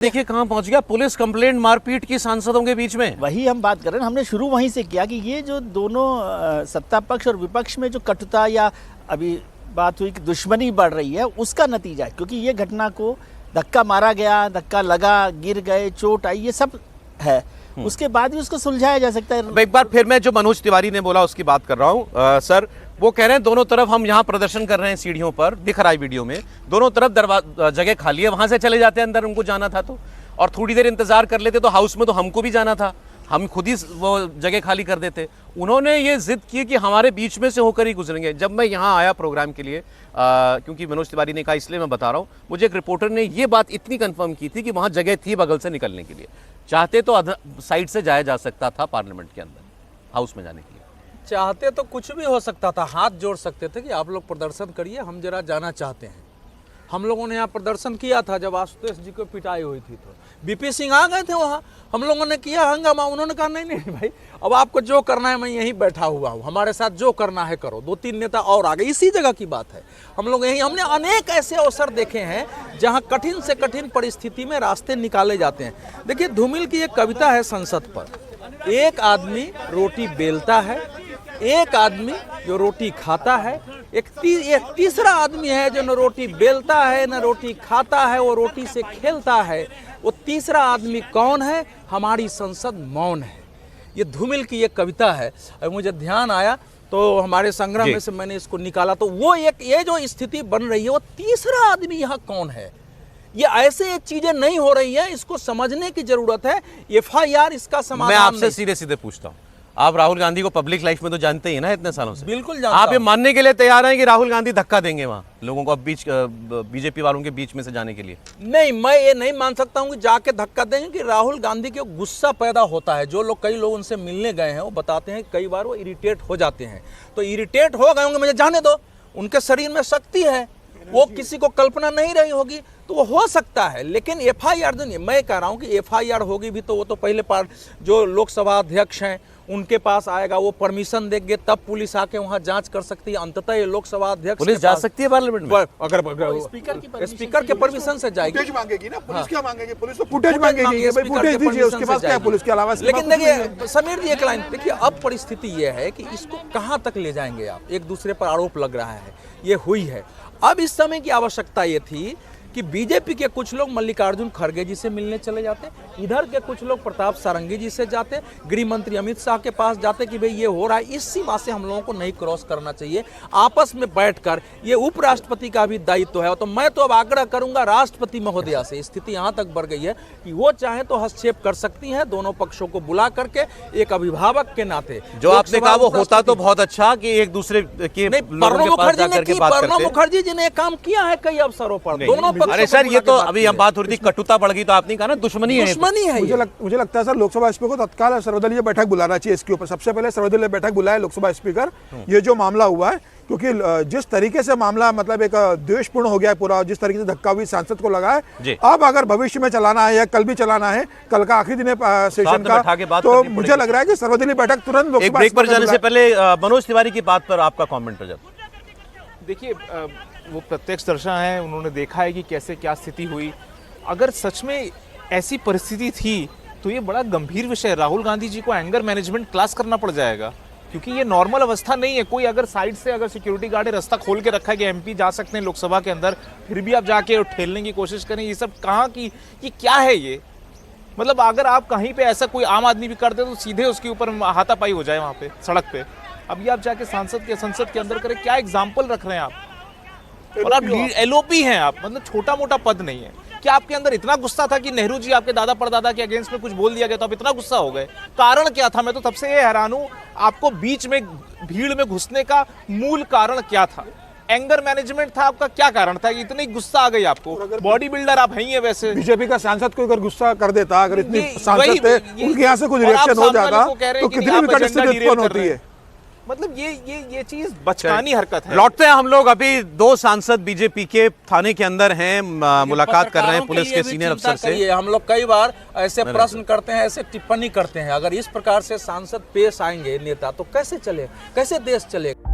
देखिए कहां पहुंच गया, पुलिस कंप्लेंट मारपीट की सांसदों के बीच में। वही हम बात कर रहे हैं, हमने शुरू वहीं से किया कि ये जो दोनों सत्ता पक्ष और विपक्ष में जो कटुता या अभी बात हुई कि दुश्मनी बढ़ रही है उसका नतीजा है, क्योंकि ये घटना को धक्का मारा गया, धक्का लगा, गिर गए, चोट आई, ये सब है। उसके बाद भी उसको सुलझाया जा सकता है। एक बार फिर मैं जो मनोज तिवारी ने बोला उसकी बात कर रहा हूं। सर वो कह रहे हैं दोनों तरफ हम यहाँ प्रदर्शन कर रहे हैं, सीढ़ियों पर दिख रहा है वीडियो में, दोनों तरफ जगह खाली है, वहां से चले जाते हैं अंदर, उनको जाना था तो, और थोड़ी देर इंतजार कर लेते तो हाउस में तो हमको भी जाना था, हम खुद ही वो जगह खाली कर देते। उन्होंने ये जिद की कि हमारे बीच में से होकर ही गुजरेंगे। जब मैं यहाँ आया प्रोग्राम के लिए, क्योंकि मनोज तिवारी ने कहा इसलिए मैं बता रहा हूँ, मुझे एक रिपोर्टर ने ये बात इतनी कंफर्म की थी कि वहाँ जगह थी बगल से निकलने के लिए, चाहते तो साइड से जाया जा सकता था पार्लियामेंट के अंदर हाउस में जाने के लिए। चाहते तो कुछ भी हो सकता था, हाथ जोड़ सकते थे कि आप लोग प्रदर्शन करिए, हम जरा जाना चाहते हैं। हम लोगों ने यहाँ प्रदर्शन किया था जब आशुतोष जी को पिटाई हुई थी, तो बीपी सिंह आ गए थे वहाँ, हम लोगों ने किया हंगामा। उन्होंने कहा नहीं नहीं भाई, अब आपको जो करना है मैं यहीं बैठा हुआ हूँ, हमारे साथ जो करना है करो। 2-3 नेता और आ गए, इसी जगह की बात है। हम लोग यहीं, हमने अनेक ऐसे अवसर देखे हैं जहाँ कठिन से कठिन परिस्थिति में रास्ते निकाले जाते हैं। देखिए धूमिल की एक कविता है संसद पर, एक आदमी रोटी बेलता है, एक आदमी जो रोटी खाता है, एक तीसरा आदमी है जो न रोटी बेलता है न रोटी खाता है, वो रोटी से खेलता है। वो तीसरा आदमी कौन है? हमारी संसद मौन है। ये धूमिल की एक कविता है। और मुझे ध्यान आया तो हमारे संग्रह में से मैंने इसको निकाला, तो वो एक ये जो स्थिति बन रही है, वो तीसरा आदमी यहाँ कौन है? ये ऐसे चीजें नहीं हो रही है, इसको समझने की जरूरत है। FIR इसका समाधान। मैं आपसे सीधे सीधे पूछता हूँ, आप राहुल गांधी को पब्लिक लाइफ में तो जानते ही ना इतने सालों से। बिल्कुल जानता आप ये मानने के लिए तैयार हैं कि राहुल गांधी धक्का देंगे वहां लोगों को, अब बीजेपी वालों के बीच में से जाने के लिए? नहीं, मैं ये नहीं मान सकता हूँ कि जाके धक्का देंगे, कि राहुल गांधी के गुस्सा पैदा होता है। जो लोग, कई लोग उनसे मिलने गए हैं, वो बताते हैं कई बार वो इरिटेट हो जाते हैं। तो इरिटेट हो गए होंगे, मुझे जाने दो, उनके शरीर में शक्ति है, वो किसी को कल्पना नहीं रही होगी, तो वो हो सकता है। लेकिन FIR नहीं, मैं कह रहा हूँ कि FIR होगी भी तो वो तो पहले जो लोकसभा अध्यक्ष हैं उनके पास आएगा, वो परमिशन देंगे, तब पुलिस आके वहाँ जांच कर सकती है। अंततः ये लोकसभा अध्यक्ष पुलिस जा सकती है पार्लियामेंट में, अगर स्पीकर के परमिशन से जाएगी। फुटेज मांगेगी ना, पुलिस क्या मांगेगी? पुलिस तो फुटेज मांगेगी, भाई फुटेज दीजिए, उसके पास क्या है पुलिस के अलावा? लेकिन देखिए समीर जी, एक लाइन देखिए, अब परिस्थिति ये है कि इसको कहाँ तक ले जाएंगे आप? एक दूसरे पर आरोप लग रहा है, ये हुई है। अब इस समय की आवश्यकता ये थी कि बीजेपी के कुछ लोग मल्लिकार्जुन खड़गे जी से मिलने चले जाते, इधर के कुछ लोग प्रताप सारंगी जी से जाते, गृह मंत्री अमित शाह के पास जाते कि भाई ये हो रहा है, इस सीमा से हम लोगों को नहीं क्रॉस करना चाहिए। आपस में बैठकर, ये उपराष्ट्रपति का भी दायित्व है। तो मैं तो अब आग्रह करूंगा राष्ट्रपति महोदया से, स्थिति यहाँ तक बढ़ गई है कि वो चाहे तो हस्तक्षेप कर सकती हैं, दोनों पक्षों को बुला करके एक अभिभावक के नाते। जो आपने कहा वो होता तो बहुत अच्छा कि एक दूसरे के लोगों के पास जाकर के बात करते। प्रणब मुखर्जी जी ने काम किया है कई अवसरों पर, दोनों। अरे सर, ये तो अभी हम बात हो रही थी, कटुता बढ़ गई, तो आपने कहा ना दुश्मनी है। मुझे लगता है सर लोकसभा स्पीकर को तत्काल सर्वदलीय बैठक बुलाना चाहिए इसके ऊपर। सबसे पहले सर्वदलीय बैठक बुलाए लोकसभा स्पीकर। ये जो मामला हुआ है, क्योंकि जिस तरीके से मामला मतलब एक द्वेषपूर्ण हो गया है पूरा, जिस तरीके से धक्का हुई सांसद को लगा है, अब अगर भविष्य में चलाना है या कल भी चलाना है, कल का आखिरी दिन है सेशन का, तो मुझे लग रहा है कि सर्वदलीय बैठक तुरंत लोकसभा। एक ब्रेक पर जाने से पहले मनोज तिवारी की बात पर आपका कॉमेंट है। देखिए वो प्रत्यक्षदर्शी हैं, उन्होंने देखा है कि कैसे क्या स्थिति हुई। अगर सच में ऐसी परिस्थिति थी तो ये बड़ा गंभीर विषय है। राहुल गांधी जी को एंगर मैनेजमेंट क्लास करना पड़ जाएगा, क्योंकि ये नॉर्मल अवस्था नहीं है। कोई अगर साइड से अगर सिक्योरिटी गार्ड रास्ता खोल के रखा है कि MP जा सकते हैं लोकसभा के अंदर, फिर भी आप जाके ठेलने की कोशिश करें, ये सब कहाँ की, ये क्या है ये? मतलब अगर आप कहीं पे ऐसा कोई आम आदमी भी कर दे तो सीधे उसके ऊपर हाथापाई हो जाए वहाँ पे सड़क पे। अभी आप जाके संसद के अंदर करें, क्या एग्जाम्पल रख रहे हैं आप? और आप LOP हैं आप, मतलब छोटा मोटा पद नहीं है। क्या आपके अंदर इतना गुस्सा था कि नेहरू जी आपके दादा परदादा के अगेंस्ट में कुछ बोल दिया गया तो आप इतना गुस्सा हो गए? कारण क्या था? मैं तो तब से ये हैरान हूं, आपको बीच में भीड़ में घुसने का मूल कारण क्या था? एंगर मैनेजमेंट था आपका? क्या कारण था कि इतनी गुस्सा आ गई आपको? बॉडी बिल्डर आप हैं ही है वैसे। बीजेपी का सांसद को अगर गुस्सा कर देता, अगर इतनी सांसद थे उनके यहाँ से कुछ रिएक्शन हो जाता, तो कितनी विकट स्थिति उत्पन्न होती है। मतलब ये चीज बचकानी हरकत है। लौटते हैं हम लोग। अभी 2 सांसद बीजेपी के थाने के अंदर हैं, मुलाकात कर रहे हैं पुलिस के सीनियर अफसर से। हम लोग कई बार ऐसे प्रश्न करते हैं, ऐसे टिप्पणी करते हैं, अगर इस प्रकार से सांसद पेश आएंगे नेता, तो कैसे चले, कैसे देश चलेगा?